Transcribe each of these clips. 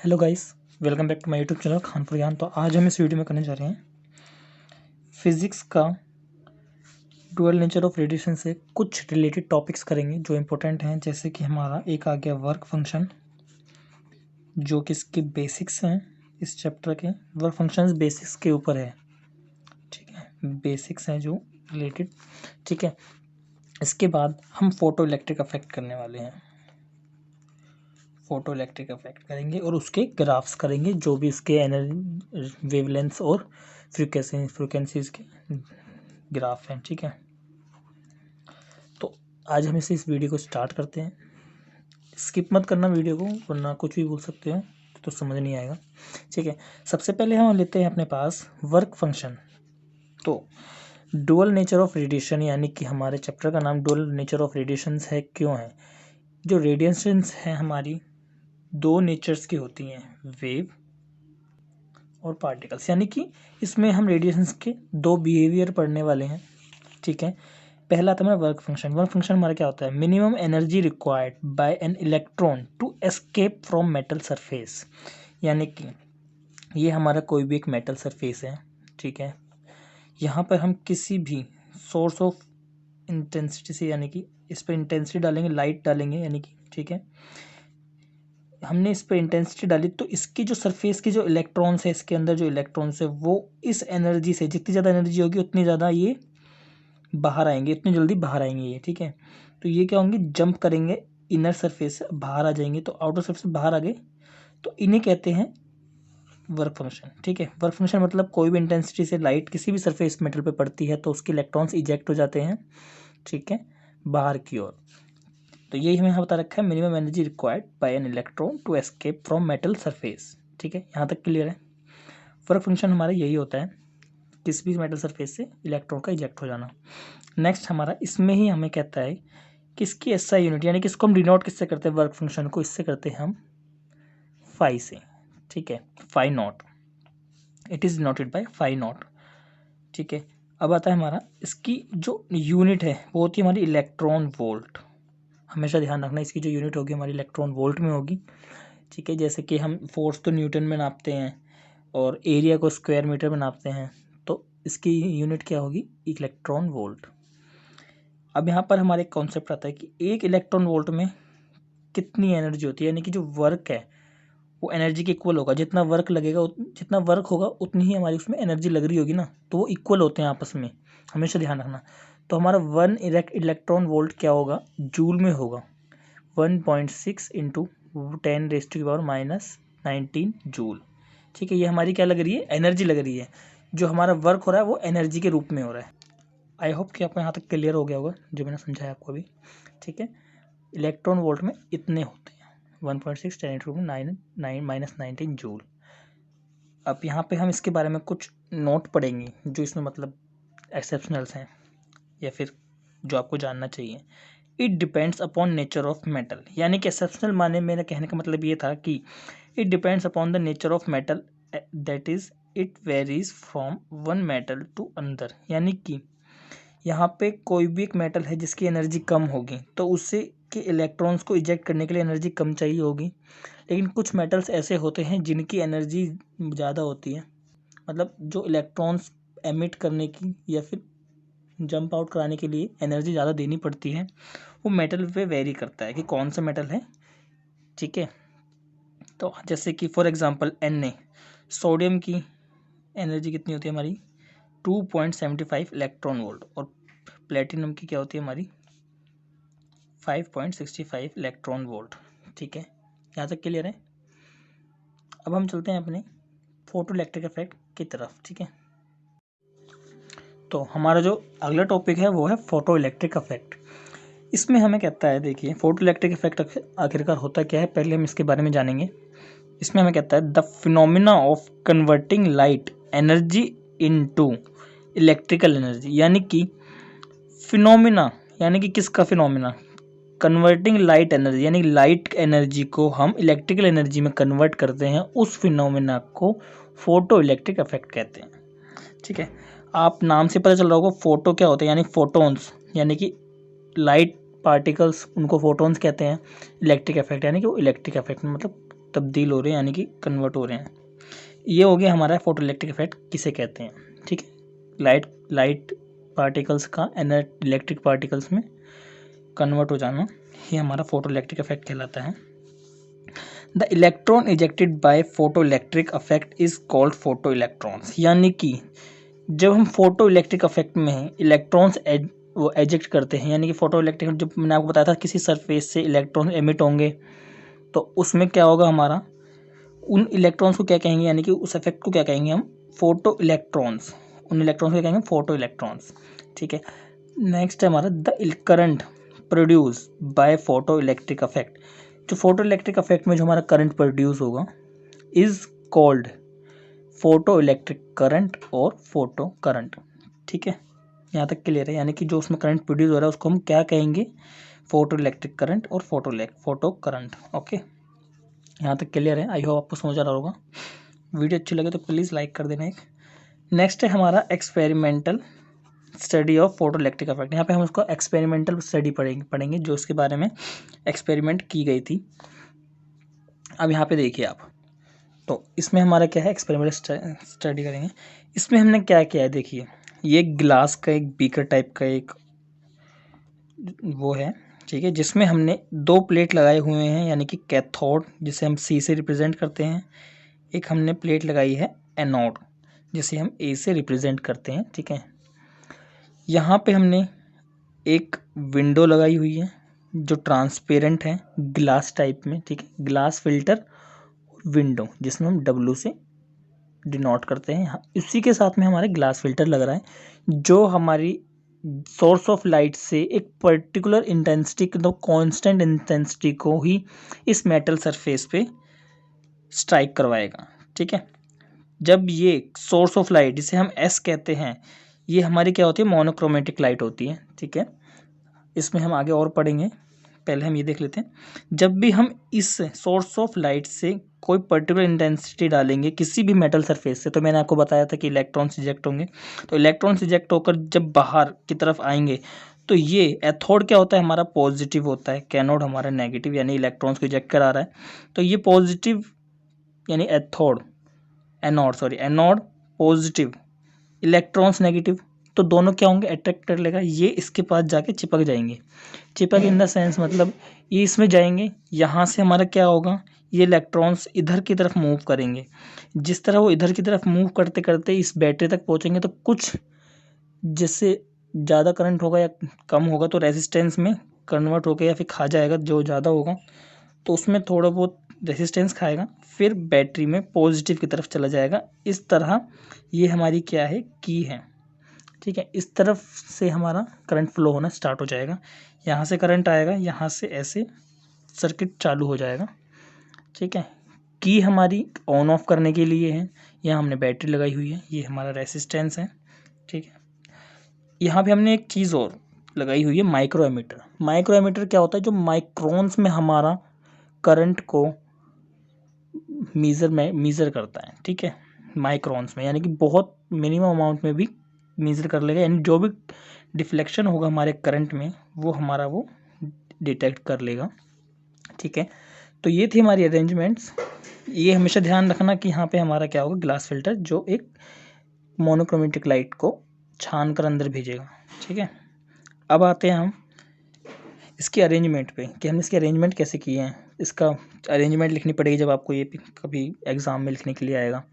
Hello guys, welcome back to my YouTube channel Khanpur Gyan. तो आज हम इस वीडियो में करने जा रहे हैं फिजिक्स का डुअल नेचर ऑफ रेडिएशन से कुछ रिलेटेड टॉपिक्स करेंगे जो इम्पोर्टेंट हैं। जैसे कि हमारा एक आ गया वर्क फंक्शन, जो कि इसके बेसिक्स हैं। इस चैप्टर के वर्क फंक्शंस बेसिक्स के ऊपर है, ठीक है, बेसिक्स हैं जो रिलेटेड, ठीक है। इसके बाद हम फोटो इलेक्ट्रिक इफेक्ट करने वाले हैं, फोटो इलेक्ट्रिक इफेक्ट करेंगे और उसके ग्राफ्स करेंगे, जो भी उसके एनर्जी वेवलेंथ्स और फ्रीक्वेंसीज के ग्राफ हैं, ठीक है। तो आज हम इस वीडियो को स्टार्ट करते हैं। स्किप मत करना वीडियो को, वरना कुछ भी बोल सकते हो तो समझ नहीं आएगा, ठीक है। सबसे पहले हम लेते हैं अपने पास वर्क फंक्शन। तो डुअल नेचर ऑफ रेडिएशन, यानी कि हमारे चैप्टर का नाम डुअल नेचर ऑफ रेडिएशंस है। क्यों है? जो रेडिएशंस हैं हमारी दो नेचर्स की होती हैं, वेव और पार्टिकल्स, यानी कि इसमें हम रेडिएशंस के दो बिहेवियर पढ़ने वाले हैं, ठीक है। पहला था हमारा वर्क फंक्शन। वर्क फंक्शन हमारा क्या होता है? Minimum energy required by an electron to escape from metal surface, यानी कि ये हमारा कोई भी एक मेटल सरफेस है, ठीक है। यहाँ पर हम किसी भी सोर्स ऑफ इंटेंसिटी से, यानी कि इस पर इंटेंसिटी डालेंगे, लाइट डालेंगे, यानी कि, ठीक है, हमने इस पर इंटेंसिटी डाली तो इसकी जो सरफेस की जो इलेक्ट्रॉन्स है, इसके अंदर जो इलेक्ट्रॉन्स है, वो इस एनर्जी से, जितनी ज़्यादा एनर्जी होगी उतनी ज़्यादा ये बाहर आएंगे, इतनी जल्दी बाहर आएंगे ये, ठीक है। तो ये क्या होंगे? जंप करेंगे, इनर सरफेस से बाहर आ जाएंगे। तो आउटर सरफेस से बाहर आ गए तो इन्हें कहते हैं वर्क फंक्शन, ठीक है। वर्क फंक्शन मतलब कोई भी इंटेंसिटी से लाइट किसी भी सरफेस मेटल पे पड़ती है तो उसके इलेक्ट्रॉन्स इजेक्ट हो जाते हैं, ठीक है, बाहर की ओर। तो यही हमें यहाँ बता रखा है, minimum energy required by an electron to escape from metal surface, ठीक है। यहाँ तक क्लियर है? वर्क फंक्शन हमारा यही होता है, किसी भी मेटल सरफेस से इलेक्ट्रॉन का इजेक्ट हो जाना। नेक्स्ट हमारा इसमें ही हमें कहता है कि इसकी एसआई यूनिट, यानी कि इसको हम डिनोट किससे करते हैं? वर्क फंक्शन को इससे करते हैं हम फाई से, ठीक है, phi nought. It is denoted by phi nought, ठीक है। अब आता है हमारा इसकी जो यूनिट है वो होती है हमारी इलेक्ट्रॉन वोल्ट। हमेशा ध्यान रखना, इसकी जो यूनिट होगी हमारी इलेक्ट्रॉन वोल्ट में होगी, ठीक है। जैसे कि हम फोर्स तो न्यूटन में नापते हैं और एरिया को स्क्वायर मीटर में नापते हैं, तो इसकी यूनिट क्या होगी? Electron volt. अब यहाँ पर हमारे एक कॉन्सेप्ट आता है कि एक इलेक्ट्रॉन वोल्ट में कितनी एनर्जी होती है, यानी कि जो वर्क है वो एनर्जी के इक्वल होगा। जितना वर्क लगेगा, जितना वर्क होगा उतनी ही हमारी उसमें एनर्जी लग रही होगी ना, तो वो इक्वल होते हैं आपस में, हमेशा ध्यान रखना। तो हमारा 1 इलेक्ट्रॉन वोल्ट क्या होगा? जूल में होगा। 1.6 इंटू 10⁻⁻19 जूल, ठीक है। ये हमारी क्या लग रही है? एनर्जी लग रही है। जो हमारा वर्क हो रहा है वो एनर्जी के रूप में हो रहा है। आई होप कि आपको यहाँ तक क्लियर हो गया होगा जो मैंने समझाया आपको अभी, ठीक है। इलेक्ट्रॉन वोल्ट में इतने होते हैं, 1.6 10⁻⁹ जूल। अब यहाँ पे हम इसके बारे में कुछ नोट पढ़ेंगे जो इसमें मतलब एक्सेप्शनल्स हैं या फिर जो आपको जानना चाहिए। It depends upon nature of metal, यानी कि एक्सेप्शनल माने मेरा कहने का मतलब ये था कि it depends upon the nature of metal, that is it varies from one metal to another, यानी कि यहाँ पे कोई भी एक मेटल है जिसकी एनर्जी कम होगी तो उससे के इलेक्ट्रॉन्स को इजेक्ट करने के लिए एनर्जी कम चाहिए होगी। लेकिन कुछ मेटल्स ऐसे होते हैं जिनकी एनर्जी ज़्यादा होती है, मतलब जो इलेक्ट्रॉन्स एमिट करने की या फिर जंप आउट कराने के लिए एनर्जी ज़्यादा देनी पड़ती है। वो मेटल पे वेरी करता है कि कौन सा मेटल है, ठीक है। तो जैसे कि फॉर एग्जांपल Na, सोडियम की एनर्जी कितनी होती है हमारी? 2.75 इलेक्ट्रॉन वोल्ट, और प्लेटिनम की क्या होती है हमारी? 5.65 इलेक्ट्रॉन वोल्ट, ठीक है। यहाँ तक क्लियर है? अब हम चलते हैं अपने फोटो इलेक्ट्रिक इफेक्ट की तरफ, ठीक है। तो हमारा जो अगला टॉपिक है वो है फोटो इलेक्ट्रिक इफेक्ट। इसमें हमें कहता है, देखिए, फोटो इलेक्ट्रिक इफेक्ट आखिरकार होता क्या है, पहले हम इसके बारे में जानेंगे। इसमें हमें कहता है the phenomena of converting light energy into electrical energy, यानी कि फिनोमिना, यानी कि किसका फिनोमिना? कन्वर्टिंग लाइट एनर्जी, यानी लाइट एनर्जी को हम इलेक्ट्रिकल एनर्जी में कन्वर्ट करते हैं, उस फिनोमिना को फोटो इलेक्ट्रिक इफेक्ट कहते हैं, ठीक है। आप नाम से पता चल रहा होगा फोटो क्या होता है, यानी फोटोन्स, यानी कि लाइट पार्टिकल्स, उनको फोटोन्स कहते हैं। इलेक्ट्रिक इफेक्ट यानी कि वो इलेक्ट्रिक इफेक्ट मतलब तब्दील हो रहे हैं यानी कि कन्वर्ट हो रहे हैं। ये हो गया हमारा फोटो इलेक्ट्रिक इफेक्ट किसे कहते हैं, ठीक है। लाइट पार्टिकल्स का इलेक्ट्रिक पार्टिकल्स में कन्वर्ट हो जाना, ये हमारा फोटो इलेक्ट्रिक इफेक्ट कहलाता है। The electron ejected by photo electric effect is called photo electrons, यानी कि जब हम फोटो इलेक्ट्रिक इफेक्ट में इलेक्ट्रॉन्स वो एजेक्ट करते हैं, यानी कि फोटो इलेक्ट्रिक, जब मैंने आपको बताया था किसी सरफेस से इलेक्ट्रॉन एमिट होंगे तो उसमें क्या होगा हमारा, उन इलेक्ट्रॉन्स को क्या कहेंगे, यानी कि उस इफेक्ट को क्या कहेंगे हम, फोटो इलेक्ट्रॉन्स। उन इलेक्ट्रॉन्स को क्या कहेंगे, फोटो इलेक्ट्रॉन्स, ठीक है। नेक्स्ट है हमारा the current produce by photo electric effect. जो फोटो इलेक्ट्रिक इफेक्ट में जो हमारा करंट प्रोड्यूस होगा is called photo electric current और फोटो करंट, ठीक है। यहाँ तक क्लियर है, यानी कि जो उसमें करंट प्रोड्यूस हो रहा है उसको हम क्या कहेंगे, फोटो इलेक्ट्रिक करंट और फोटो करंट। ओके, यहाँ तक क्लियर है, आई होप आपको समझ आ रहा होगा। वीडियो अच्छी लगे तो प्लीज़ लाइक कर देना एक। नेक्स्ट है हमारा experimental study of photo electric effect. यहाँ पे हम उसको एक्सपेरिमेंटल स्टडी पढ़ेंगे जो उसके बारे में एक्सपेरिमेंट की गई थी। अब यहाँ पे देखिए आप, तो इसमें हमारा क्या है, एक्सपेरिमेंटल स्टडी करेंगे। इसमें हमने क्या किया है, देखिए ये ग्लास का एक बीकर टाइप का एक वो है, ठीक है, जिसमें हमने दो प्लेट लगाए हुए हैं, यानी कि कैथोड जिसे हम सी से रिप्रेजेंट करते हैं, एक हमने प्लेट लगाई है एनोड जिसे हम ए से रिप्रेजेंट करते हैं, ठीक है। यहाँ पे हमने एक विंडो लगाई हुई है जो ट्रांसपेरेंट है ग्लास टाइप में, ठीक है, ग्लास फिल्टर विंडो जिसमें हम डब्ल्यू से डिनोट करते हैं। इसी के साथ में हमारे ग्लास फिल्टर लग रहा है जो हमारी सोर्स ऑफ लाइट से एक पर्टिकुलर इंटेंसिटी, तो कांस्टेंट इंटेंसिटी को ही इस मेटल सरफेस पे स्ट्राइक करवाएगा, ठीक है। जब ये सोर्स ऑफ लाइट जिसे हम एस कहते हैं, ये हमारी क्या होती है, मोनोक्रोमेटिक लाइट होती है, ठीक है। इसमें हम आगे और पढ़ेंगे, पहले हम ये देख लेते हैं। जब भी हम इस सोर्स ऑफ लाइट से कोई पर्टिकुलर इंटेंसिटी डालेंगे किसी भी मेटल सरफेस से, तो मैंने आपको बताया था कि इलेक्ट्रॉन्स इजेक्ट होंगे, तो इलेक्ट्रॉन्स इजेक्ट होकर जब बाहर की तरफ आएंगे तो ये एथोड क्या होता है हमारा, पॉजिटिव होता है, कैनोड हमारा नेगेटिव, यानी इलेक्ट्रॉन्स को इजेक्ट करा रहा है। तो ये पॉजिटिव यानी एनोड पॉजिटिव, इलेक्ट्रॉन्स नेगेटिव, तो दोनों क्या होंगे, अट्रैक्ट कर लेगा, ये इसके पास जाके चिपक जाएंगे। चिपक इन द सेंस मतलब ये इसमें जाएंगे, यहाँ से हमारा क्या होगा, ये इलेक्ट्रॉन्स इधर की तरफ मूव करेंगे। जिस तरह वो इधर की तरफ मूव करते करते इस बैटरी तक पहुँचेंगे तो कुछ जिससे ज़्यादा करंट होगा या कम होगा तो रेजिस्टेंस में कन्वर्ट होकर या फिर खा जाएगा, जो ज़्यादा होगा तो उसमें थोड़ा बहुत रेजिस्टेंस खाएगा, फिर बैटरी में पॉजिटिव की तरफ चला जाएगा। इस तरह ये हमारी क्या है, की है, ठीक है। इस तरफ से हमारा करंट फ्लो होना स्टार्ट हो जाएगा, यहाँ से करंट आएगा, यहाँ से ऐसे सर्किट चालू हो जाएगा, ठीक है। की हमारी ऑन ऑफ करने के लिए है, यहाँ हमने बैटरी लगाई हुई है, ये हमारा रेसिस्टेंस है, ठीक है। यहाँ पे हमने एक चीज़ और लगाई हुई है, माइक्रो एमीटर। माइक्रो एमीटर क्या होता है, जो माइक्रोन्स में हमारा करंट को मीज़र करता है, ठीक है, माइक्रोन्स में, यानी कि बहुत मिनिमम अमाउंट में भी मीज़र कर लेगा, यानी जो भी डिफ्लेक्शन होगा हमारे करंट में वो हमारा वो डिटेक्ट कर लेगा, ठीक है। तो ये थी हमारी अरेंजमेंट्स। ये हमेशा ध्यान रखना कि यहाँ पे हमारा क्या होगा, ग्लास फिल्टर जो एक मोनोक्रोमेटिक लाइट को छान कर अंदर भेजेगा, ठीक है। अब आते हैं हम इसके अरेंजमेंट पे कि हमने इसके अरेंजमेंट कैसे किए हैं। इसका अरेंजमेंट लिखनी पड़ेगी जब आपको ये कभी एग्ज़ाम में लिखने के लिए आएगा,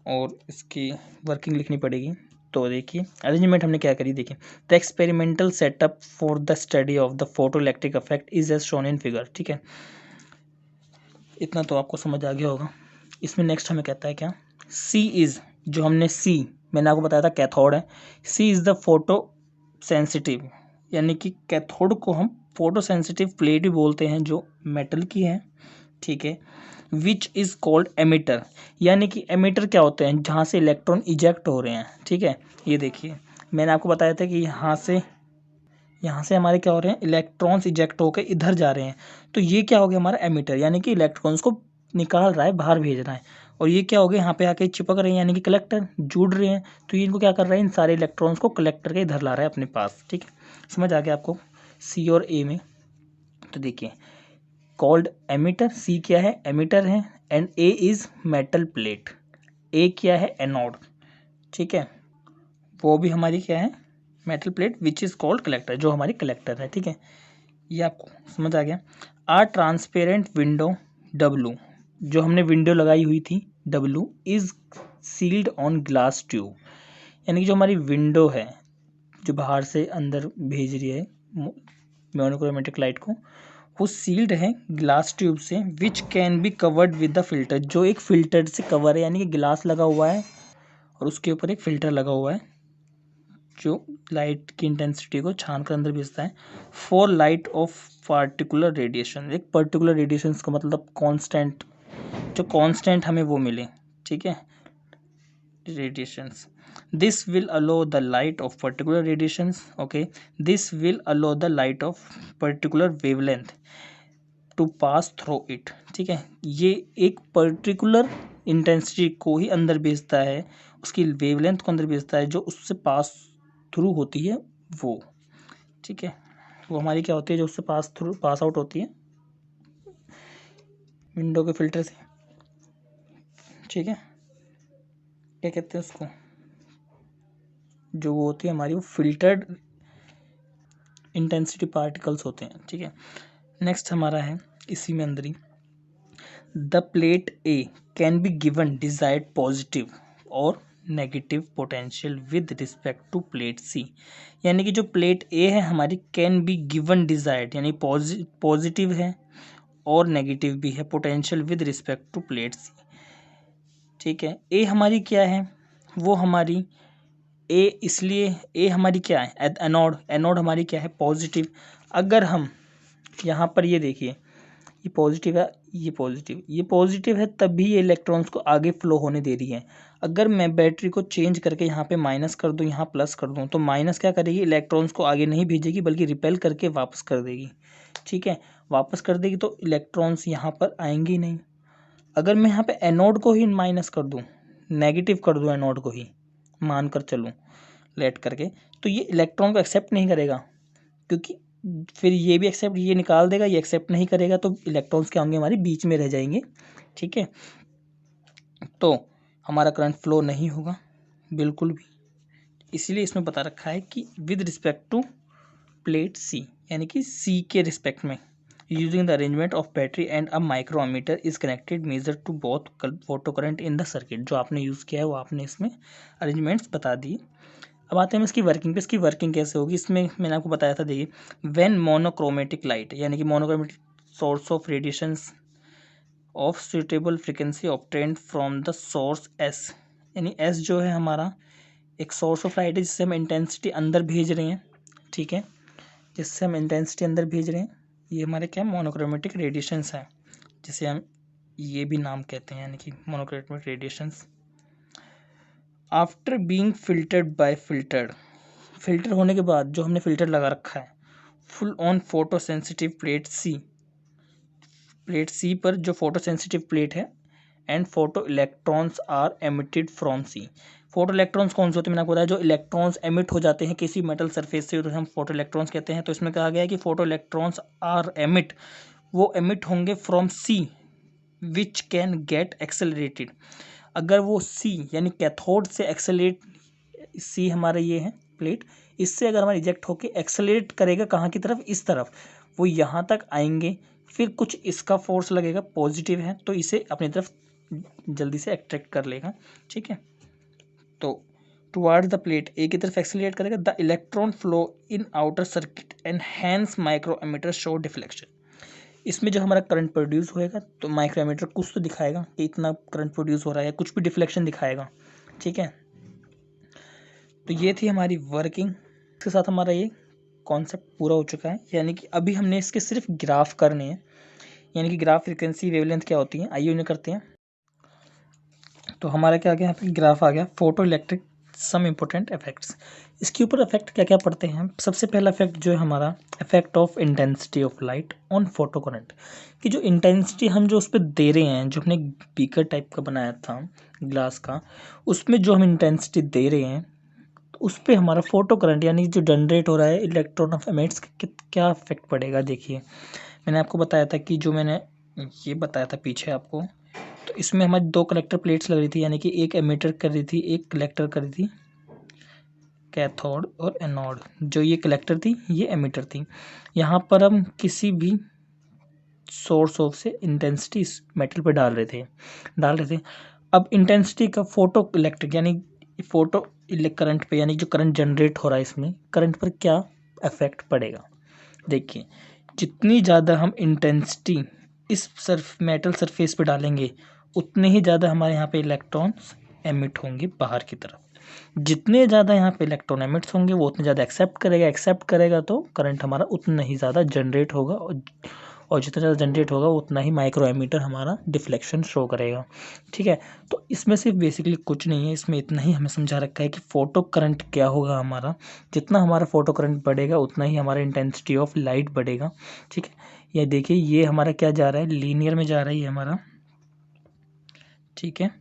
और इसकी वर्किंग लिखनी पड़ेगी। तो देखिए अरेंजमेंट हमने क्या करी, देखिए the experimental setup for the study of the photo electric effect is as shown in figure, ठीक है। इतना तो आपको समझ आ गया होगा। इसमें नेक्स्ट हमें कहता है क्या, सी इज़, जो हमने सी मैंने आपको बताया था कैथोड है, सी इज़ द फोटो सेंसिटिव, यानी कि कैथोड को हम फोटो सेंसिटिव प्लेट भी बोलते हैं जो मेटल की है, ठीक है। विच इज़ कॉल्ड एमिटर, यानी कि एमिटर क्या होते हैं, जहाँ से इलेक्ट्रॉन इजेक्ट हो रहे हैं, ठीक है। ये देखिए मैंने आपको बताया था कि यहाँ से हमारे क्या हो रहे हैं, इलेक्ट्रॉन्स इजेक्ट होकर इधर जा रहे हैं, तो ये क्या हो गया हमारा एमिटर, यानी कि इलेक्ट्रॉन्स को निकाल रहा है, बाहर भेज रहा है। और ये क्या हो गया, यहाँ पे आके चिपक रहे हैं, यानी कि कलेक्टर जुड़ रहे हैं, तो ये इनको क्या कर रहा है, इन सारे इलेक्ट्रॉन्स को कलेक्ट करके इधर ला रहा है अपने पास, ठीक है। समझ आ गया आपको सी और ए में। तो देखिए कॉल्ड एमिटर, सी क्या है एमिटर है, and A is metal plate, A क्या है एनोड, ठीक है, वो भी हमारी क्या है metal plate which is called collector, जो हमारी कलेक्टर है, ठीक है, ये आपको समझ आ गया। आ ट्रांसपेरेंट विंडो डब्लू, जो हमने विंडो लगाई हुई थी W is sealed on glass tube, यानी कि जो हमारी विंडो है जो बाहर से अंदर भेज रही है मोनोक्रोमेटिक लाइट को, वो सील्ड है ग्लास ट्यूब से, which can be covered with the filter, जो एक फिल्टर से कवर है, यानी कि ग्लास लगा हुआ है और उसके ऊपर एक फिल्टर लगा हुआ है जो लाइट की इंटेंसिटी को छान कर अंदर भेजता है। For light of particular radiation, एक पर्टिकुलर रेडिएशन का मतलब कांस्टेंट, जो कांस्टेंट हमें वो मिले, ठीक है, radiations. This will allow the light of particular radiations, okay, this will allow the light of particular wavelength to pass through it, ठीक है, ये एक पर्टिकुलर इंटेंसिटी को ही अंदर भेजता है, उसकी वेवलेंथ को अंदर भेजता है जो उससे पास थ्रू होती है वो, ठीक है, वो हमारी क्या होती है जो उससे पास आउट होती है विंडो के फिल्टर से, ठीक है, क्या कहते हैं उसको, जो वो होती है हमारी वो फिल्टर्ड इंटेंसिटी पार्टिकल्स होते हैं, ठीक है। नेक्स्ट हमारा है इसी में अंदर ही, the plate A can be given desired positive और negative potential with respect to plate C, यानी कि जो प्लेट ए है हमारी कैन बी गिवन डिजायर्ड, यानी पॉजिटिव है और नेगेटिव भी है potential with respect to plate C, ठीक है। ए हमारी क्या है, वो हमारी ए, इसलिए ए हमारी क्या है एनोड, एनोड हमारी क्या है पॉजिटिव। अगर हम यहाँ पर ये देखिए ये पॉजिटिव है, ये पॉजिटिव है, तभी ये इलेक्ट्रॉन्स को आगे फ्लो होने दे रही है। अगर मैं बैटरी को चेंज करके यहाँ पे माइनस कर दूँ, यहाँ प्लस कर दूँ, तो माइनस क्या करेगी, इलेक्ट्रॉन्स को आगे नहीं भेजेगी बल्कि रिपेल करके वापस कर देगी, ठीक है, वापस कर देगी तो इलेक्ट्रॉन्स यहाँ पर आएंगे ही नहीं। अगर मैं यहाँ पे एनोड को ही माइनस कर दूँ, नेगेटिव कर दूँ एनोड को ही, मान कर चलूँ लेट करके, तो ये इलेक्ट्रॉन को एक्सेप्ट नहीं करेगा, क्योंकि फिर ये भी एक्सेप्ट, ये निकाल देगा, ये एक्सेप्ट नहीं करेगा, तो इलेक्ट्रॉन्स क्या होंगे हमारे बीच में रह जाएंगे, ठीक है, तो हमारा करंट फ्लो नहीं होगा बिल्कुल भी। इसीलिए इसमें बता रखा है कि with respect to plate C, यानी कि सी के रिस्पेक्ट में, using the arrangement of battery and a micrometer is connected measure to both photo current in the circuit, जो आपने यूज़ किया है वो आपने इसमें अरेंजमेंट्स बता दिए। अब आते हैं इसकी वर्किंग पे, इसकी वर्किंग कैसे होगी, इसमें मैंने आपको बताया था, देखिए, व्हेन मोनोक्रोमेटिक लाइट, यानी कि monochromatic source of radiations of suitable frequency obtained from the source S, यानी एस जो है हमारा एक सोर्स ऑफ लाइट है जिससे हम इंटेंसिटी अंदर भेज रहे हैं, ठीक है, जिससे हम इंटेंसिटी अंदर भेज रहे हैं, ये हमारे क्या मोनोक्रोमेटिक रेडिएशंस हैं, जिसे हम ये भी नाम कहते हैं, यानी कि monochromatic radiations. After being filtered by filter होने के बाद जो हमने फिल्टर लगा रखा है fall on photo sensitive plate C पर जो फोटो सेंसिटिव प्लेट है, and photo electrons are emitted from C, photo electrons कौन से होते हैं मैंने आपको बताया, जो इलेक्ट्रॉन्स एमिट हो जाते हैं किसी मेटल सरफेस से, तो हम फोटो इलेक्ट्रॉन्स कहते हैं। तो इसमें कहा गया है कि फोटो इलेक्ट्रॉन्स आर एमिट, वो एमिट होंगे from C which can get accelerated, अगर वो सी यानी कैथोड से एक्सेलरेट, सी हमारा ये है प्लेट, इससे अगर हमारा इजेक्ट होके एक्सेलरेट करेगा कहाँ की तरफ, इस तरफ, वो यहाँ तक आएंगे, फिर कुछ इसका फोर्स लगेगा पॉजिटिव है तो इसे अपनी तरफ जल्दी से अट्रैक्ट कर लेगा, ठीक है, तो टुवर्ड्स द प्लेट ए की तरफ एक्सेलरेट करेगा, the electron flow in outer circuit and hence micro ammeter show deflection, इसमें जो हमारा करंट प्रोड्यूस होएगा तो माइक्रोमीटर कुछ तो दिखाएगा कि इतना करंट प्रोड्यूस हो रहा है, कुछ भी डिफ्लेक्शन दिखाएगा, ठीक है। तो ये थी हमारी वर्किंग, इसके साथ हमारा ये कॉन्सेप्ट पूरा हो चुका है, यानी कि अभी हमने इसके सिर्फ ग्राफ करने हैं, यानी कि ग्राफ फ्रीक्वेंसी वेवलेंथ क्या होती है, आइए उन्हें करते हैं। तो हमारा क्या आ गया, यहाँ पे ग्राफ आ गया, photo electric some important effects, इसके ऊपर इफेक्ट क्या क्या पढ़ते हैं। सबसे पहला इफेक्ट जो है हमारा effect of intensity of light on photo current, कि जो इंटेंसिटी हम जो उस पर दे रहे हैं, जो हमने बीकर टाइप का बनाया था ग्लास का, उसमें जो हम इंटेंसिटी दे रहे हैं तो उस पर हमारा फोटो करंट यानी जो जनरेट हो रहा है इलेक्ट्रॉन ऑफ एमिट्स क्या इफेक्ट पड़ेगा। देखिए मैंने आपको बताया था कि जो मैंने ये बताया था पीछे आपको, तो इसमें हमारी 2 कलेक्टर प्लेट्स लग रही थी, यानी कि एक एमिटर कर रही थी, एक कलेक्टर कर रही थी, कैथोड और एनोड। जो ये कलेक्टर थी ये एमिटर थी। यहाँ पर हम किसी भी सोर्स ऑफ से इंटेंसिटी इस मेटल पे डाल रहे थे। अब इंटेंसिटी का फोटो इलेक्ट्रिक यानी फोटो करंट पे, यानी जो करंट जनरेट हो रहा है इसमें, करंट पर क्या इफेक्ट पड़ेगा। देखिए, जितनी ज़्यादा हम इंटेंसिटी इस मेटल सरफेस पे डालेंगे, उतने ही ज़्यादा हमारे यहाँ पे इलेक्ट्रॉन्स एमिट होंगे बाहर की तरफ। जितने ज़्यादा यहाँ पे इलेक्ट्रॉन एमिट्स होंगे वो उतने ज़्यादा एक्सेप्ट करेगा तो करंट हमारा उतना ही ज़्यादा जनरेट होगा, और जितना ज़्यादा जनरेट होगा उतना ही माइक्रो एमीटर हमारा डिफ्लेक्शन शो करेगा। ठीक है, तो इसमें सिर्फ बेसिकली कुछ नहीं है, इसमें इतना ही हमें समझा रखा है कि फोटो करंट क्या होगा हमारा। जितना हमारा फोटो करंट बढ़ेगा उतना ही हमारा इंटेंसिटी ऑफ लाइट बढ़ेगा। ठीक है, ये देखिए, ये हमारा क्या जा रहा है, लीनियर में जा रहा है ये हमारा। ठीक है,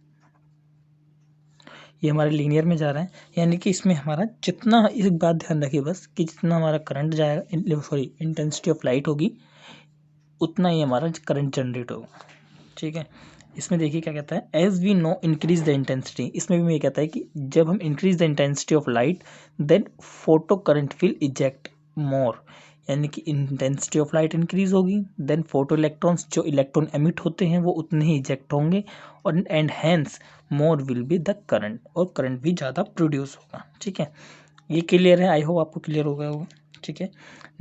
ये हमारे लीनियर में जा रहा है, यानी कि इसमें हमारा जितना, एक बात ध्यान रखिए बस, कि जितना हमारा करंट जाएगा, सॉरी इंटेंसिटी ऑफ लाइट होगी, उतना ही हमारा करंट जनरेट होगा। ठीक है, इसमें देखिए क्या कहता है, as we know increase the intensity. इसमें भी ये कहता है कि जब हम increase the intensity of light then photo current will eject more, यानी कि इंटेंसिटी ऑफ लाइट इंक्रीज होगी, देन फोटो इलेक्ट्रॉन्स, जो इलेक्ट्रॉन एमिट होते हैं वो उतने ही इजेक्ट होंगे, और and hence more will be the current, और करंट भी ज़्यादा प्रोड्यूस होगा। ठीक है, ये क्लियर है, आई होप आपको क्लियर हो गया होगा। ठीक है,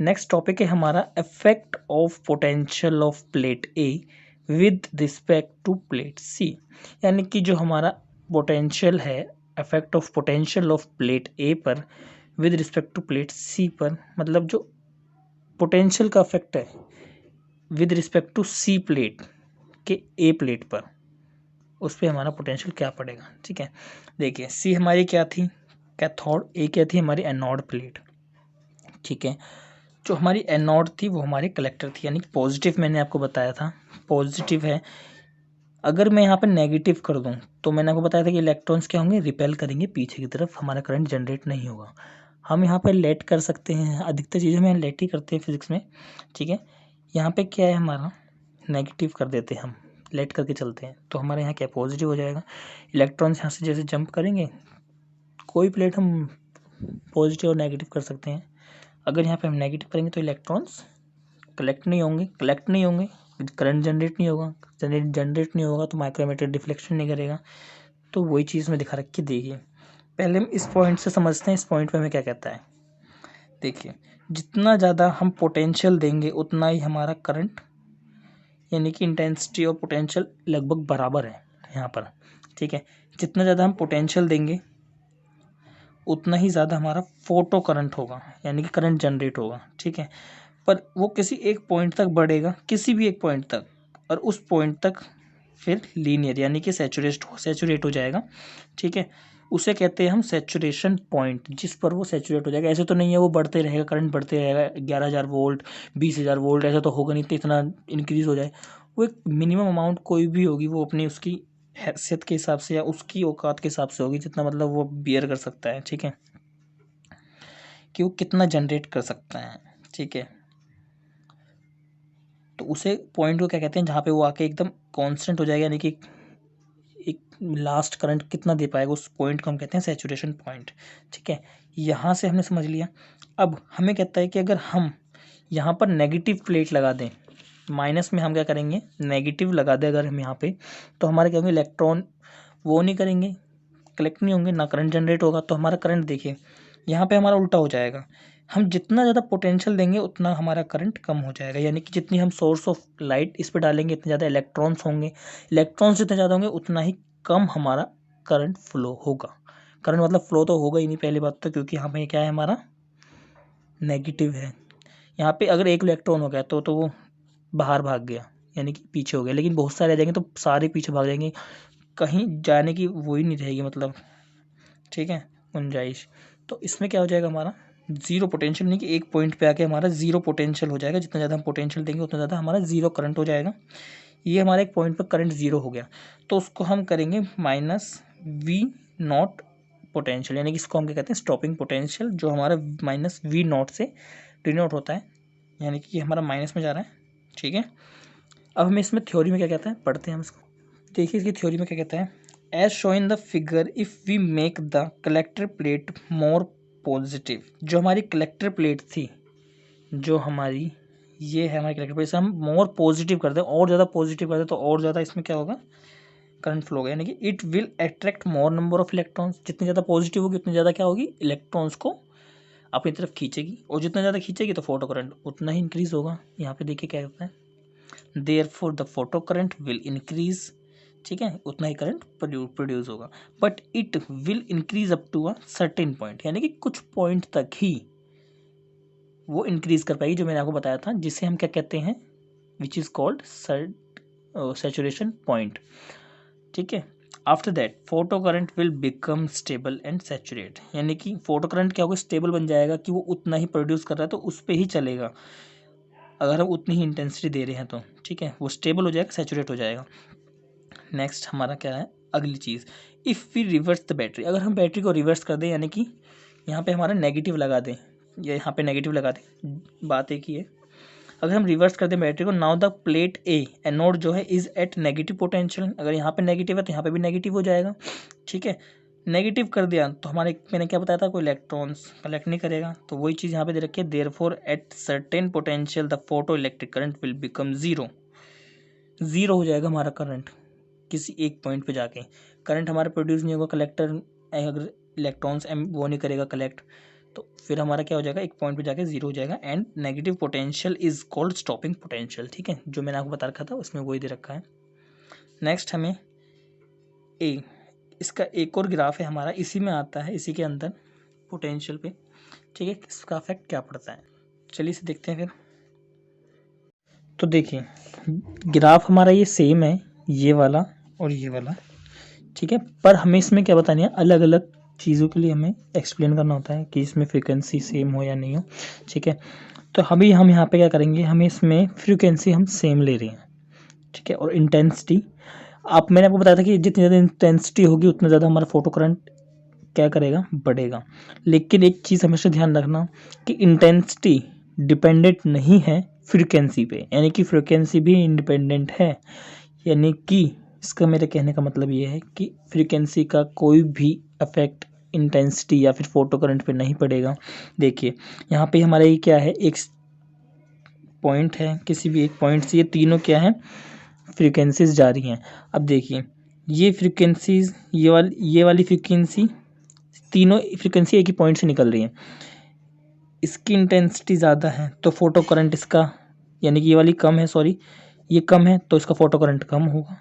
नेक्स्ट टॉपिक है हमारा effect of potential of plate A with respect to plate C, यानी कि जो हमारा पोटेंशियल है, effect of potential of plate A पर with respect to plate C पर, मतलब जो पोटेंशियल का इफेक्ट है with respect to C plate के ए प्लेट पर, उस पर हमारा पोटेंशियल क्या पड़ेगा। ठीक है, देखिए, सी हमारी क्या थी, कैथोड, ए क्या थी, हमारी एनोड प्लेट। ठीक है, जो हमारी एनोड थी वो हमारी कलेक्टर थी, यानी पॉजिटिव, मैंने आपको बताया था पॉजिटिव है। अगर मैं यहाँ पर नेगेटिव कर दूँ तो मैंने आपको बताया था कि इलेक्ट्रॉन्स क्या होंगे, रिपेल करेंगे पीछे की तरफ, हमारा करंट जनरेट नहीं होगा। हम यहाँ पर लेट कर सकते हैं, अधिकतर चीज़ें में लेट ही करते हैं फिजिक्स में। ठीक है, यहाँ पे क्या है, हमारा नेगेटिव कर देते हैं, हम लेट करके चलते हैं, तो हमारे यहाँ क्या पॉजिटिव हो जाएगा। इलेक्ट्रॉन्स यहाँ से जैसे जंप करेंगे, कोई प्लेट हम पॉजिटिव और नेगेटिव कर सकते हैं। अगर यहाँ पे हम नेगेटिव करेंगे तो इलेक्ट्रॉन्स कलेक्ट नहीं होंगे, करंट जनरेट नहीं होगा, जनरेट नहीं होगा तो माइक्रोमीटर डिफ्लेक्शन नहीं करेगा। तो वही चीज़ में दिखा रखी, देखिए पहले हम इस पॉइंट से समझते हैं, इस पॉइंट पे हमें क्या कहता है। देखिए, जितना ज़्यादा हम पोटेंशियल देंगे उतना ही हमारा करंट, यानी कि इंटेंसिटी और पोटेंशियल लगभग बराबर है यहाँ पर। ठीक है, जितना ज़्यादा हम पोटेंशियल देंगे उतना ही ज़्यादा हमारा फोटो करंट होगा, यानी कि करंट जनरेट होगा। ठीक है, पर वो किसी एक पॉइंट तक बढ़ेगा, किसी भी एक पॉइंट तक, और उस पॉइंट तक फिर लीनियर यानी कि सैचुरेट हो जाएगा। ठीक है, उसे कहते हैं हम सैचुरेशन पॉइंट, जिस पर वो सैचुरेट हो जाएगा। ऐसे तो नहीं है वो बढ़ते रहेगा, करंट बढ़ते रहेगा, 11,000 वोल्ट 20,000 वोल्ट, ऐसा तो होगा नहीं, तो इतना इंक्रीज हो जाए। वो एक मिनिमम अमाउंट कोई भी होगी, वो अपनी उसकी हैसियत के हिसाब से या उसकी औकात के हिसाब से होगी, जितना मतलब वो बियर कर सकता है। ठीक है, कि वो कितना जनरेट कर सकता है। ठीक है, तो उसे पॉइंट को क्या कहते हैं, जहाँ पे वो आके एकदम कांस्टेंट हो जाएगा, यानी कि एक लास्ट करंट कितना दे पाएगा, उस पॉइंट को हम कहते हैं सैचुरेशन पॉइंट। ठीक है, यहाँ से हमने समझ लिया। अब हमें कहता है कि अगर हम यहाँ पर नेगेटिव प्लेट लगा दें, माइनस में हम क्या करेंगे, नेगेटिव लगा दें अगर हम यहाँ पे, तो हमारे क्या होंगे, इलेक्ट्रॉन वो नहीं करेंगे, कलेक्ट नहीं होंगे, ना करंट जनरेट होगा, तो हमारा करंट देखिए यहाँ पे हमारा उल्टा हो जाएगा। हम जितना ज़्यादा पोटेंशियल देंगे उतना हमारा करंट कम हो जाएगा, यानी कि जितनी हम सोर्स ऑफ लाइट इस पर डालेंगे इतने ज़्यादा इलेक्ट्रॉन्स होंगे, इलेक्ट्रॉन्स जितने ज़्यादा होंगे उतना ही कम हमारा करंट फ्लो होगा। करंट मतलब फ्लो तो होगा ही नहीं पहली बात तो, क्योंकि यहाँ पे क्या है, हमारा नेगेटिव है। यहाँ पे अगर एक इलेक्ट्रॉन हो गया तो वो बाहर भाग गया, यानी कि पीछे हो गया, लेकिन बहुत सारे रह जाएंगे तो सारे पीछे भाग जाएंगे, कहीं जाने की वो ही नहीं रहेगी, मतलब। ठीक है, गुंजाइश। तो इसमें क्या हो जाएगा, हमारा जीरो पोटेंशियल, नहीं कि एक पॉइंट पे आके हमारा जीरो पोटेंशियल हो जाएगा, जितना ज़्यादा हम पोटेंशियल देंगे उतना ज़्यादा हमारा जीरो करंट हो जाएगा। ये हमारा एक पॉइंट पर करंट जीरो हो गया, तो उसको हम करेंगे -V0 पोटेंशियल, यानी कि इसको हम क्या कहते हैं, स्टॉपिंग पोटेंशियल, जो हमारा -V0 से डिनोट होता है, यानी कि हमारा माइनस में जा रहा है। ठीक है। अब हमें इसमें थ्योरी में क्या कहता है पढ़ते हैं हम इसको। देखिए इसकी थ्योरी में क्या कहता है, as show in the figure if we make the collector plate more positive. जो हमारी कलेक्टर प्लेट थी, जो हमारी ये है हमारी कलेक्टर प्लेट, इसे हम मोर पॉजिटिव कर दें, और ज़्यादा पॉजिटिव कर दें, तो और ज़्यादा इसमें क्या होगा, करंट फ्लो होगा। यानी कि it will attract more number of electrons. जितनी ज़्यादा पॉजिटिव होगी उतनी ज़्यादा क्या होगी, इलेक्ट्रॉन्स को अपनी तरफ खींचेगी, और जितना ज़्यादा खींचेगी तो फोटो करंट उतना ही इंक्रीज होगा। यहाँ पे देखिए क्या कहता है, therefore the photo current will increase, ठीक है, उतना ही करंट प्रोड्यूस होगा, but it will increase up to a certain point. यानी कि कुछ पॉइंट तक ही वो इंक्रीज कर पाएगी, जो मैंने आपको बताया था, जिसे हम क्या कहते हैं, which is called saturation point. ठीक है। After that photo current will become stable and saturate. यानी कि फोटो करंट क्या होगा, स्टेबल बन जाएगा कि वो उतना ही प्रोड्यूस कर रहा है तो उस पर ही चलेगा, अगर हम उतनी ही इंटेंसिटी दे रहे हैं तो, ठीक है, वो स्टेबल हो जाएगा, सैचुरेट हो जाएगा। नेक्स्ट हमारा क्या है, अगली चीज़, if we reverse the battery. अगर हम बैटरी को रिवर्स कर दें, यानी कि यहाँ पे हमारा नेगेटिव लगा दें या यहाँ पे नेगेटिव लगा दें, बात एक ही है। अगर हम रिवर्स कर दें बैटरी को, now the plate A anode जो है इज एट नेगेटिव पोटेंशियल। अगर यहाँ पे नेगेटिव है तो यहाँ पे भी नेगेटिव हो जाएगा, ठीक है। नेगेटिव कर दिया तो हमारे, मैंने क्या बताया था, कोई इलेक्ट्रॉन्स कलेक्ट नहीं करेगा, तो वही चीज़ यहाँ पे दे रखी है, therefore at certain potential the photo electric current will become zero. Zero हो जाएगा हमारा करंट, किसी एक पॉइंट पे जाके करंट हमारा प्रोड्यूस नहीं होगा, कलेक्टर अगर इलेक्ट्रॉन्स वो नहीं करेगा कलेक्ट, तो फिर हमारा क्या हो जाएगा, एक पॉइंट पे जाके जीरो हो जाएगा। And negative potential is called stopping potential, ठीक है, जो मैंने आपको बता रखा था उसमें वही दे रखा है। नेक्स्ट हमें ए, इसका एक और ग्राफ है हमारा, इसी में आता है, इसी के अंदर पोटेंशियल पे, ठीक है, इसका इफेक्ट क्या पड़ता है, चलिए इसे देखते हैं फिर। तो देखिए ग्राफ हमारा ये सेम है, ये वाला और ये वाला, ठीक है, पर हमें इसमें क्या बतानी है, अलग अलग चीज़ों के लिए हमें एक्सप्लेन करना होता है कि इसमें फ्रीक्वेंसी सेम हो या नहीं हो, ठीक है। तो हम यहाँ पे क्या करेंगे, हमें इसमें फ्रीक्वेंसी हम सेम ले रहे हैं, ठीक है, और इंटेंसिटी, मैंने आपको बताया था कि जितनी ज़्यादा इंटेंसिटी होगी उतना ज़्यादा हमारा फोटो करंट क्या करेगा, बढ़ेगा। लेकिन एक चीज़ हमेशा ध्यान रखना कि इंटेंसिटी डिपेंडेंट नहीं है फ्रीक्वेंसी पे, यानी कि फ्रीक्वेंसी भी इंडिपेंडेंट है। यानी कि इसका मेरे कहने का मतलब ये है कि फ्रीक्वेंसी का कोई भी इफेक्ट इंटेंसिटी या फिर फोटो करंट पे नहीं पड़ेगा। देखिए यहाँ पे हमारा ये क्या है, एक पॉइंट है, किसी भी एक पॉइंट से ये तीनों क्या है, फ्रीक्वेंसीज जा रही हैं। अब देखिए ये फ्रीक्वेंसीज, ये वाली फ्रीक्वेंसी, तीनों फ्रीक्वेंसी एक ही पॉइंट से निकल रही है, इसकी इंटेंसिटी ज़्यादा है तो फोटो करंट इसका, यानी कि ये वाली कम है, सॉरी ये कम है तो इसका फोटो करंट कम होगा।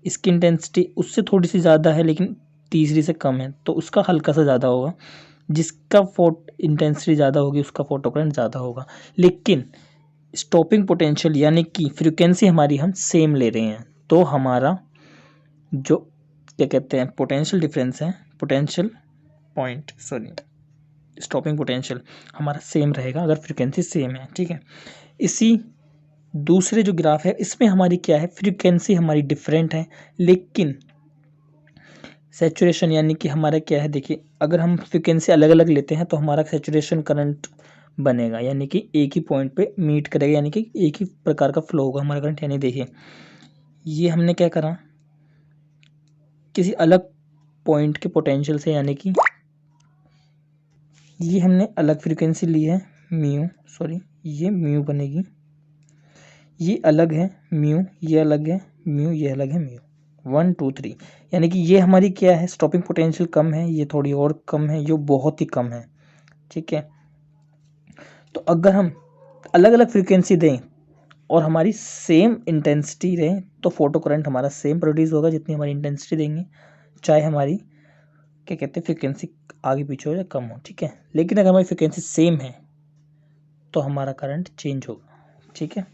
इसकी इंटेंसिटी उससे थोड़ी सी ज़्यादा है लेकिन तीसरी से कम है तो उसका हल्का सा ज़्यादा होगा। जिसका इंटेंसिटी ज़्यादा होगी उसका फोटो करंट ज़्यादा होगा। लेकिन स्टॉपिंग पोटेंशियल यानी कि फ्रीक्वेंसी हमारी हम सेम ले रहे हैं, तो हमारा जो क्या कहते हैं पोटेंशियल डिफरेंस है, potential point, sorry stopping potential हमारा सेम रहेगा अगर फ्रीक्वेंसी सेम है, ठीक है। इसी दूसरे जो ग्राफ है इसमें हमारी क्या है, फ्रीक्वेंसी हमारी डिफरेंट है लेकिन सैचुरेशन यानी कि हमारा क्या है, देखिए अगर हम फ्रीक्वेंसी अलग अलग लेते हैं तो हमारा सैचुरेशन करंट बनेगा, यानी कि एक ही पॉइंट पे मीट करेगा, यानी कि एक ही प्रकार का फ्लो होगा हमारा करंट। यानी देखिए ये हमने क्या करा, किसी अलग पॉइंट के पोटेंशियल से, यानी कि ये हमने अलग फ्रीक्वेंसी ली है म्यू, सॉरी ये म्यू बनेगी, ये अलग है म्यू, ये अलग है म्यू, ये अलग है म्यू, 1 2 3, यानी कि ये हमारी क्या है, स्टॉपिंग पोटेंशियल कम है, ये थोड़ी और कम है, ये बहुत ही कम है, ठीक है। तो अगर हम अलग अलग फ्रीक्वेंसी दें और हमारी सेम इंटेंसिटी रहे तो फोटो करंट हमारा सेम प्रोड्यूस होगा जितनी हमारी इंटेंसिटी देंगे, चाहे हमारी क्या कहते हैं फ्रीक्वेंसी आगे पीछे हो या कम हो, ठीक है। लेकिन अगर हमारी फ्रीक्वेंसी सेम है तो हमारा करंट चेंज होगा, ठीक है।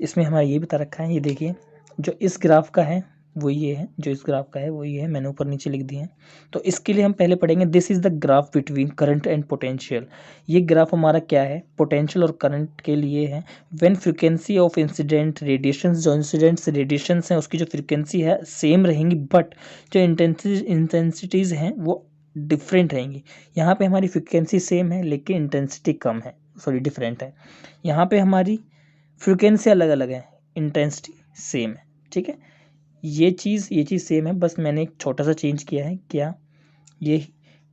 इसमें हमारा ये बता रखा है, ये देखिए जो इस ग्राफ का है वो ये है, जो इस ग्राफ का है वो ये है, मैंने ऊपर नीचे लिख दिए हैं। तो इसके लिए हम पहले पढ़ेंगे, this is the graph between current and potential. ये ग्राफ हमारा क्या है, पोटेंशियल और करंट के लिए है। When frequency of incident radiations, जो इंसिडेंट्स रेडिएशंस हैं उसकी जो फ्रीक्वेंसी है सेम रहेंगी, बट जो इंटेंसिटीज़ हैं वो डिफरेंट रहेंगी। यहाँ पे हमारी फ्रीक्वेंसी सेम है लेकिन इंटेंसिटी कम है, सॉरी डिफरेंट है। यहाँ पे हमारी फ्रिक्वेंसी अलग अलग है, इंटेंसिटी सेम है, ठीक है। ये चीज़ सेम है, बस मैंने एक छोटा सा चेंज किया है, क्या ये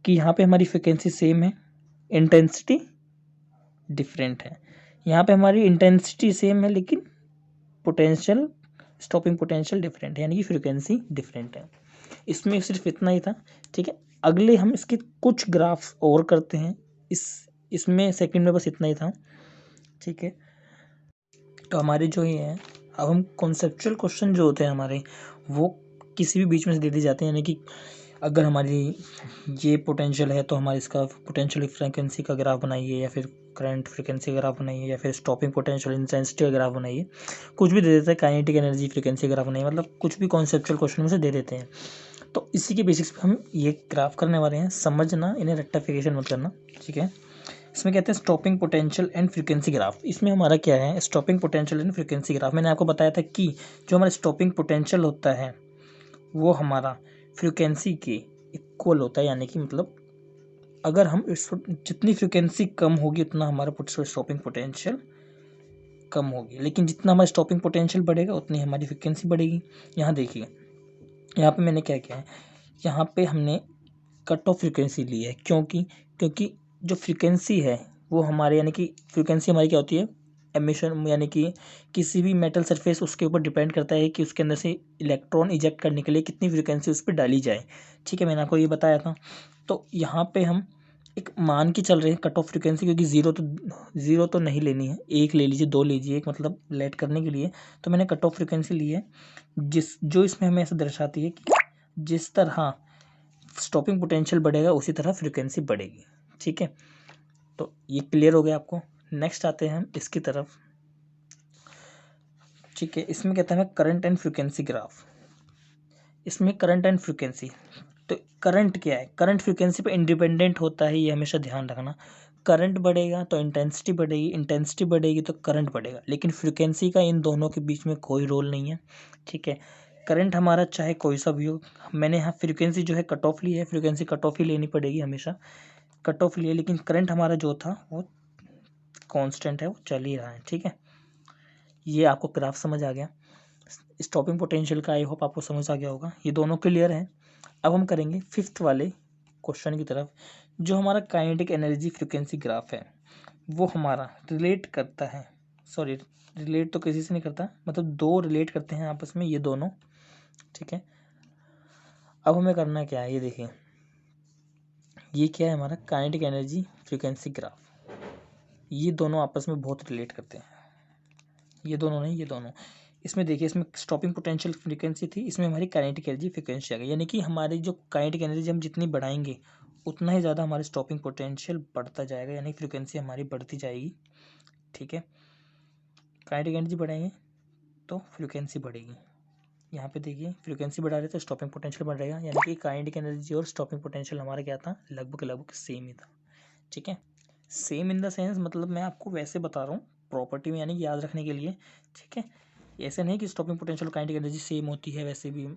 कि यहाँ पे हमारी फ्रिक्वेंसी सेम है, इंटेंसिटी डिफरेंट है। यहाँ पे हमारी इंटेंसिटी सेम है लेकिन पोटेंशियल, स्टॉपिंग पोटेंशियल डिफरेंट है, यानी कि फ्रिक्वेंसी डिफरेंट है। इसमें सिर्फ इतना ही था, ठीक है। अगले हम इसके कुछ ग्राफ्स और करते हैं, इसमें सेकंड में बस इतना ही था, ठीक है। तो हमारे जो ये हैं, अब हम कॉन्सेप्चुअल क्वेश्चन जो होते हैं हमारे, वो किसी भी बीच में से दे दिए जाते हैं, यानी कि अगर हमारी ये पोटेंशियल है तो हमारे इसका पोटेंशियल फ्रिक्वेंसी का ग्राफ बनाइए, या फिर करंट फ्रिक्वेंसी का ग्राफ बनाइए, या फिर स्टॉपिंग पोटेंशियल इंटेंसिटी का ग्राफ बनाइए, कुछ भी दे देते हैं, काइनेटिक एनर्जी फ्रिक्वेंसी ग्राफ बनाइए, मतलब कुछ भी कॉन्सेप्चुअल क्वेश्चन में से दे देते हैं। तो इसी के बेसिक्स पे हम ये ग्राफ करने वाले हैं, समझना, इन्हें रेक्टिफिकेशन मत करना, ठीक है। इसमें कहते हैं stopping potential and frequency graph. इसमें हमारा क्या है, stopping potential and frequency graph. मैंने आपको बताया था कि जो हमारा स्टॉपिंग पोटेंशियल होता है वो हमारा फ्रीक्वेंसी के इक्वल होता है, यानी कि मतलब अगर हम जितनी फ्रीक्वेंसी कम होगी उतना हमारा स्टॉपिंग पोटेंशियल कम होगी, लेकिन जितना हमारा स्टॉपिंग पोटेंशियल बढ़ेगा उतनी हमारी फ्रीक्वेंसी बढ़ेगी। यहाँ देखिए, यहाँ पे मैंने क्या किया है, यहाँ पे हमने कट ऑफ फ्रीक्वेंसी ली है, क्योंकि जो फ्रीक्वेंसी है वो हमारे, यानी कि फ्रीक्वेंसी हमारी क्या होती है, एमिशन, यानी कि किसी भी मेटल सरफेस उसके ऊपर डिपेंड करता है कि उसके अंदर से इलेक्ट्रॉन इजेक्ट करने के लिए कितनी फ्रीक्वेंसी उस पर डाली जाए, ठीक है। मैंने आपको ये बताया था। तो यहाँ पे हम एक मान के चल रहे हैं कट ऑफ फ्रीक्वेंसी, क्योंकि ज़ीरो तो नहीं लेनी है, एक ले लीजिए, दो लीजिए, एक मतलब लेट करने के लिए। तो मैंने कट ऑफ फ्रीक्वेंसी ली है, जो इसमें हमें ऐसा दर्शाती है कि जिस तरह स्टॉपिंग पोटेंशियल बढ़ेगा उसी तरह फ्रीक्वेंसी बढ़ेगी, ठीक है। तो ये क्लियर हो गया आपको। नेक्स्ट आते हैं हम इसकी तरफ, ठीक है। इसमें कहता है करंट एंड फ्रीक्वेंसी ग्राफ। इसमें करंट एंड फ्रीक्वेंसी, तो करंट क्या है, करंट फ्रीक्वेंसी पे इंडिपेंडेंट होता है, ये हमेशा ध्यान रखना। करंट बढ़ेगा तो इंटेंसिटी बढ़ेगी, इंटेंसिटी बढ़ेगी तो करंट बढ़ेगा, लेकिन फ्रीक्वेंसी का इन दोनों के बीच में कोई रोल नहीं है, ठीक है। करंट हमारा चाहे कोई सा भी हो, मैंने यहाँ फ्रीक्वेंसी जो है कट ऑफ ली है, फ्रीक्वेंसी कट ऑफ ही लेनी पड़ेगी हमेशा, कट ऑफ लिए, लेकिन करंट हमारा जो था वो कांस्टेंट है, वो चल ही रहा है, ठीक है। ये आपको ग्राफ समझ आ गया, स्टॉपिंग पोटेंशियल का आई होप आपको समझ आ गया होगा, ये दोनों क्लियर हैं। अब हम करेंगे फिफ्थ वाले क्वेश्चन की तरफ, जो हमारा काइनेटिक एनर्जी फ्रिक्वेंसी ग्राफ है, वो हमारा रिलेट करता है, सॉरी रिलेट तो किसी से नहीं करता, मतलब दो रिलेट करते हैं आपस में, ये दोनों, ठीक है। अब हमें करना क्या है, ये देखिए, ये क्या है हमारा काइनेटिक एनर्जी फ्रिक्वेंसी ग्राफ, ये दोनों आपस में बहुत रिलेट करते हैं, ये दोनों नहीं, ये दोनों। इसमें देखिए, इसमें स्टॉपिंग पोटेंशियल फ्रीक्वेंसी थी, इसमें हमारी काइनेटिक एनर्जी फ्रीक्वेंसी आ गई, यानी कि हमारी जो काइनेटिक एनर्जी हम जितनी बढ़ाएंगे उतना ही ज़्यादा हमारी स्टॉपिंग पोटेंशियल बढ़ता जाएगा, यानी फ्रीक्वेंसी हमारी बढ़ती जाएगी, ठीक है। काइनेटिक एनर्जी बढ़ाएंगे तो फ्रीक्वेंसी बढ़ेगी। यहाँ पे देखिए, फ्रीक्वेंसी बढ़ा रहे तो स्टॉपिंग पोटेंशियल बढ़ रहेगा, यानी कि काइनेटिक एनर्जी और स्टॉपिंग पोटेंशियल हमारा क्या था, लगभग लगभग सेम ही था, ठीक है। सेम इन द सेंस, मतलब मैं आपको वैसे बता रहा हूँ प्रॉपर्टी में, यानी कि याद रखने के लिए, ठीक है। ऐसे नहीं कि स्टॉपिंग पोटेंशियल और काइनेटिक एनर्जी सेम होती है, वैसे भी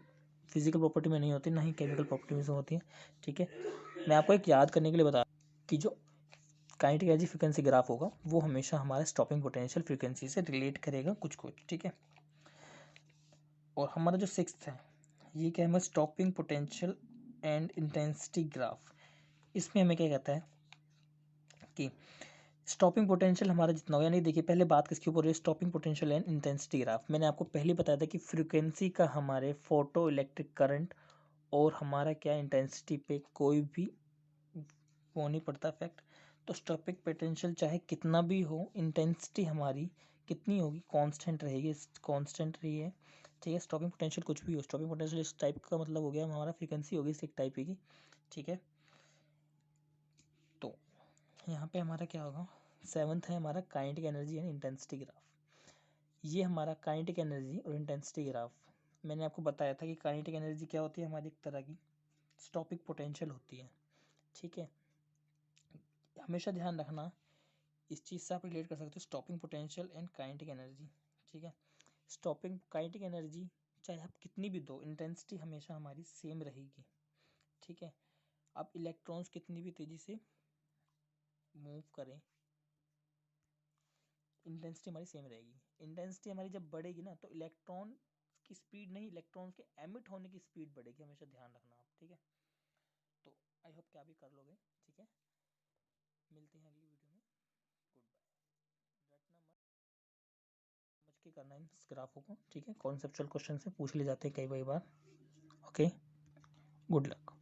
फिजिकल प्रॉपर्टी में नहीं होती, ना ही केमिकल प्रॉपर्टी में से होती है, ठीक है। मैं आपको एक याद करने के लिए बता कि जो काइनेटिक एनर्जी फ्रीक्वेंसी ग्राफ होगा वो हमेशा हमारे स्टॉपिंग पोटेंशियल फ्रीक्वेंसी से रिलेट करेगा कुछ कुछ, ठीक है। और हमारा जो सिक्स्थ है, ये क्या है, हमारा stopping potential and intensity graph. इसमें हमें क्या कहता है कि स्टॉपिंग पोटेंशियल हमारा जितना हो, यानी देखिए पहले बात किसके ऊपर है, stopping potential and intensity graph. मैंने आपको पहले बताया था कि फ्रीक्वेंसी का हमारे फोटो इलेक्ट्रिक करंट और हमारा क्या इंटेंसिटी पे कोई भी वो नहीं पड़ता इफेक्ट। तो स्टॉपिंग पोटेंशियल चाहे कितना भी हो, इंटेंसिटी हमारी कितनी होगी, कांस्टेंट रहेगी, कांस्टेंट रही है, ठीक है। स्टॉपिंग पोटेंशियल कुछ भी हो, स्टॉपिंग पोटेंशियल इस टाइप का मतलब हो गया हमारा फ्रीक्वेंसी होगी इस एक टाइप की, ठीक है। तो यहाँ पे हमारा क्या होगा, सेवन्थ है हमारा kinetic energy and intensity graph. ये हमारा काइनेटिक एनर्जी और इंटेंसिटी ग्राफ, मैंने आपको बताया था कि काइनेटिक एनर्जी क्या होती है, हमारी एक तरह की स्टॉपिंग पोटेंशियल होती है, ठीक है। हमेशा ध्यान रखना, इस चीज़ से आप रिलेट कर सकते हो stopping potential and kinetic energy, ठीक है। स्टॉपिंग काइनेटिक एनर्जी चाहे आप कितनी भी दो, इंटेंसिटी हमेशा हमारी सेम रहेगी, ठीक है। अब इलेक्ट्रॉन्स कितनी भी तेज़ी से मूव करें, इंटेंसिटी हमारी सेम रहेगी। इंटेंसिटी हमारी जब बढ़ेगी ना तो इलेक्ट्रॉन की स्पीड नहीं, इलेक्ट्रॉन्स के एमिट होने की स्पीड बढ़ेगी, हमेशा ध्यान रखना आप, ठीक है। तो आई होप कि आप भी कर लोगे, ठीक है। मिलते हैं अगली वीडियो में, गुड बाय। रटना मत, समझ के करना इन ग्राफों को, ठीक है। कॉन्सेप्चुअल क्वेश्चन से पूछ ले जाते हैं कई बार, ओके। Good luck.